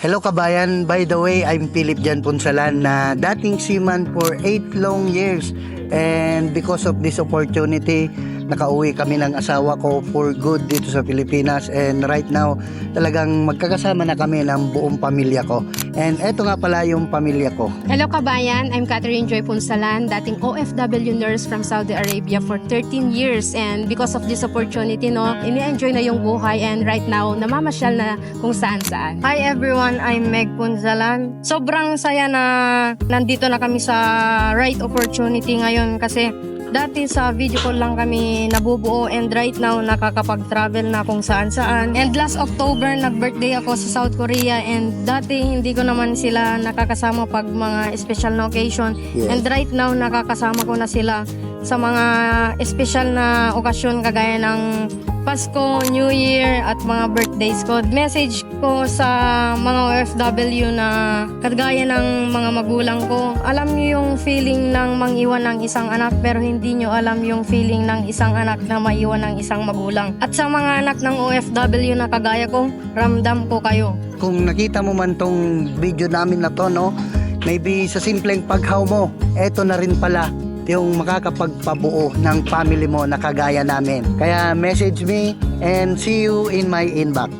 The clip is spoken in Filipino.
Hello kabayan, by the way, I'm Philip Jan Punsalan na dating seaman for 8 long years. And because of this opportunity, nakauwi kami ng asawa ko for good dito sa Pilipinas. And right now, talagang magkakasama na kami ng buong pamilya ko. And eto nga pala yung pamilya ko. Hello kabayan, I'm Catherine Joy Punsalan, dating OFW nurse from Saudi Arabia for 13 years. And because of this opportunity, ini-enjoy na yung buhay and right now, namamasyal na kung saan-saan. Hi everyone, I'm Meg Punsalan. Sobrang saya na nandito na kami sa right opportunity ngayon kasi dati sa video call lang kami nabubuo and right now nakakapag-travel na kung saan-saan. And last October, nag-birthday ako sa South Korea and dati hindi ko naman sila nakakasama pag mga special na occasion. Yes. And right now nakakasama ko na sila sa mga special na okasyon kagaya ng Pasko, New Year at mga birthdays ko. Message ko sa mga OFW na kagaya ng mga magulang ko. Alam niyo yung feeling ng mangiwan ng isang anak pero hindi niyo alam yung feeling ng isang anak na maiwan ng isang magulang. At sa mga anak ng OFW na kagaya ko, ramdam ko kayo. Kung nakita mo man tong video namin na to, maybe sa simpleng paghaw mo, eto na rin pala yung makakapagpabuo ng family mo na kagaya namin. Kaya message me and see you in my inbox.